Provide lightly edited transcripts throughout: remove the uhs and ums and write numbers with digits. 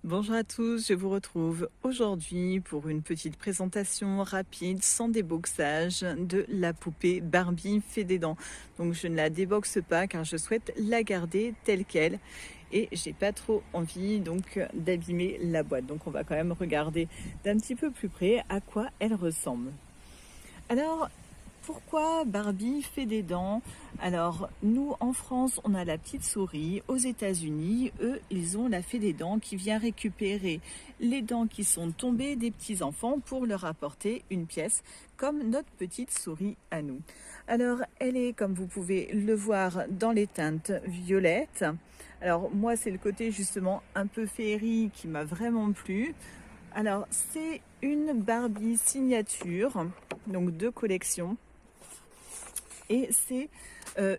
Bonjour à tous, je vous retrouve aujourd'hui pour une petite présentation rapide, sans déboxage, de la poupée Barbie fait des dents. Donc je ne la déboxe pas car je souhaite la garder telle qu'elle et j'ai pas trop envie donc d'abîmer la boîte. Donc on va quand même regarder d'un petit peu plus près à quoi elle ressemble. Alors, pourquoi Barbie fait des dents? Alors, nous, en France, on a la petite souris. Aux États-Unis, eux, ils ont la fée des dents qui vient récupérer les dents qui sont tombées des petits-enfants pour leur apporter une pièce, comme notre petite souris à nous. Alors, elle est, comme vous pouvez le voir, dans les teintes violettes. Alors, moi, c'est le côté justement un peu féerie qui m'a vraiment plu. Alors, c'est une Barbie signature, donc de collection. Et c'est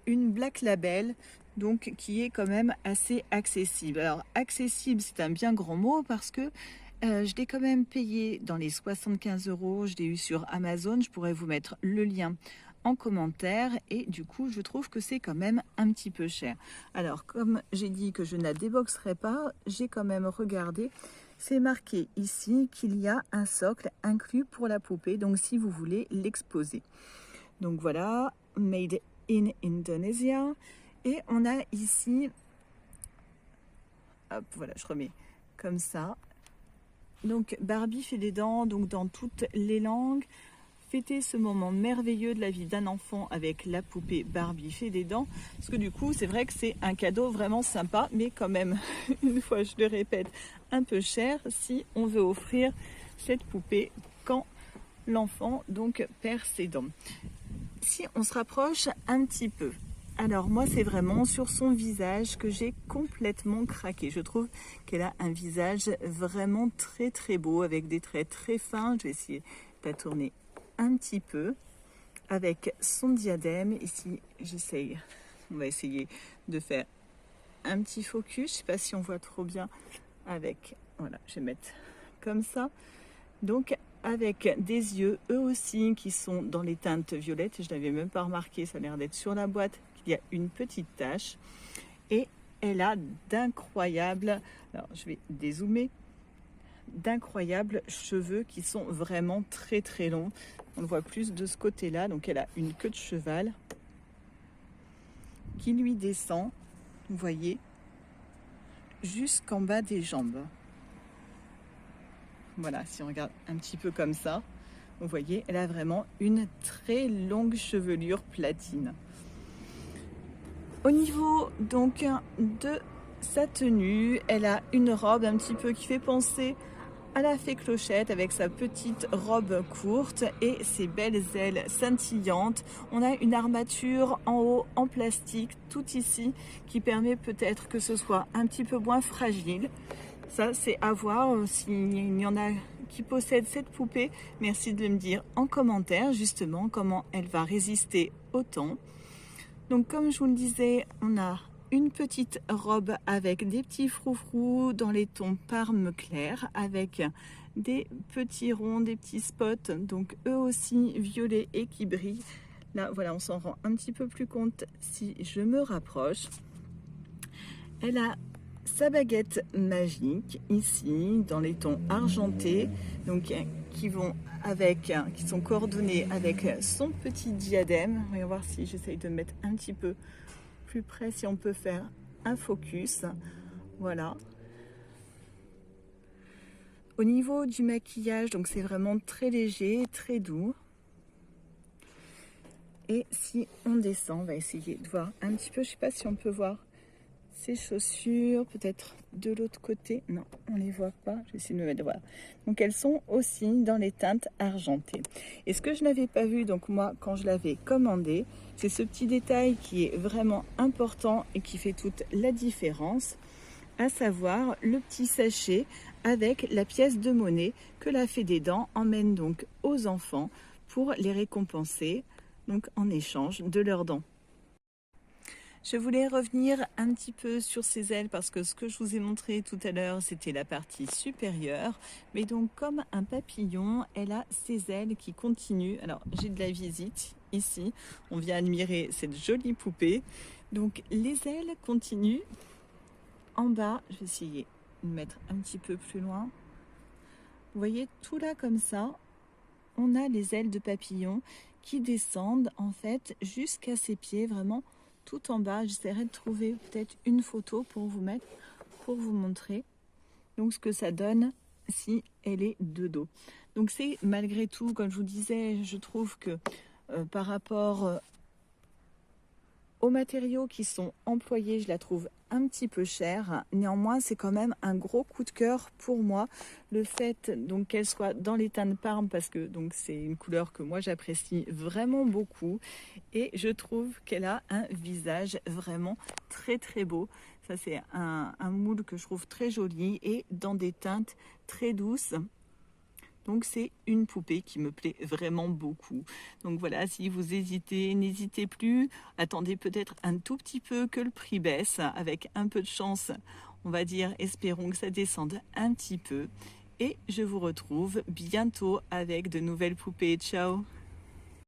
une Black Label, donc qui est quand même assez accessible. Alors, accessible, c'est un bien grand mot parce que je l'ai quand même payé dans les 75 €. Je l'ai eu sur Amazon. Je pourrais vous mettre le lien en commentaire et du coup je trouve que c'est quand même un petit peu cher. Alors comme j'ai dit que je ne la déboxerai pas, j'ai quand même regardé. C'est marqué ici qu'il y a un socle inclus pour la poupée, donc si vous voulez l'exposer. Donc voilà, made in Indonesia. Et on a ici, hop, voilà, je remets comme ça. Donc Barbie fait des dents, donc dans toutes les langues. Fêter ce moment merveilleux de la vie d'un enfant avec la poupée Barbie fait des dents. Parce que du coup, c'est vrai que c'est un cadeau vraiment sympa, mais quand même, une fois, je le répète, un peu cher si on veut offrir cette poupée quand l'enfant donc perd ses dents. Si on se rapproche un petit peu, alors moi c'est vraiment sur son visage que j'ai complètement craqué. Je trouve qu'elle a un visage vraiment très très beau avec des traits très fins. Je vais essayer de la tourner un petit peu avec son diadème. Ici j'essaye, on va essayer de faire un petit focus. Je ne sais pas si on voit trop bien avec, voilà, je vais mettre comme ça. Donc avec des yeux eux aussi qui sont dans les teintes violettes, je n'avais même pas remarqué, ça a l'air d'être sur la boîte qu'il y a une petite tache, et elle a d'incroyables, alors je vais dézoomer, d'incroyables cheveux qui sont vraiment très très longs. On le voit plus de ce côté là, donc elle a une queue de cheval qui lui descend, vous voyez, jusqu'en bas des jambes. Voilà, si on regarde un petit peu comme ça, vous voyez, elle a vraiment une très longue chevelure platine. Au niveau donc de sa tenue, elle a une robe un petit peu qui fait penser à la fée Clochette avec sa petite robe courte et ses belles ailes scintillantes. On a une armature en haut en plastique tout ici qui permet peut-être que ce soit un petit peu moins fragile. Ça, c'est à voir s'il y en a qui possèdent cette poupée. Merci de me dire en commentaire justement comment elle va résister au temps. Donc comme je vous le disais, on a une petite robe avec des petits froufrous dans les tons parme clair avec des petits ronds, des petits spots, donc eux aussi violets et qui brillent. Là, voilà, on s'en rend un petit peu plus compte si je me rapproche. Elle a sa baguette magique ici dans les tons argentés, donc qui vont avec, qui sont coordonnés avec son petit diadème. On va voir si j'essaye de mettre un petit peu plus près, si on peut faire un focus. Voilà. Au niveau du maquillage, donc c'est vraiment très léger, très doux. Et si on descend, on va essayer de voir un petit peu, je sais pas si on peut voir ces chaussures, peut-être de l'autre côté. Non, on les voit pas. Je vais essayer de me mettre. Voilà. Donc elles sont aussi dans les teintes argentées. Et ce que je n'avais pas vu, donc moi, quand je l'avais commandé, c'est ce petit détail qui est vraiment important et qui fait toute la différence, à savoir le petit sachet avec la pièce de monnaie que la Fée des Dents emmène donc aux enfants pour les récompenser, donc en échange de leurs dents. Je voulais revenir un petit peu sur ses ailes parce que ce que je vous ai montré tout à l'heure, c'était la partie supérieure. Mais donc, comme un papillon, elle a ses ailes qui continuent. Alors, j'ai de la visite ici. On vient admirer cette jolie poupée. Donc, les ailes continuent en bas. Je vais essayer le mettre un petit peu plus loin. Vous voyez, tout là comme ça, on a les ailes de papillon qui descendent en fait jusqu'à ses pieds, vraiment tout en bas. J'essaierai de trouver peut-être une photo pour vous mettre, pour vous montrer donc ce que ça donne si elle est de dos. Donc c'est malgré tout, comme je vous disais, je trouve que par rapport aux matériaux qui sont employés, je la trouve un petit peu chère. Néanmoins, c'est quand même un gros coup de cœur pour moi. Le fait donc qu'elle soit dans les teintes Parme, parce que donc c'est une couleur que moi j'apprécie vraiment beaucoup. Et je trouve qu'elle a un visage vraiment très très beau. Ça c'est un moule que je trouve très joli et dans des teintes très douces. Donc c'est une poupée qui me plaît vraiment beaucoup. Donc voilà, si vous hésitez, n'hésitez plus. Attendez peut-être un tout petit peu que le prix baisse. Avec un peu de chance, on va dire, espérons que ça descende un petit peu. Et je vous retrouve bientôt avec de nouvelles poupées. Ciao!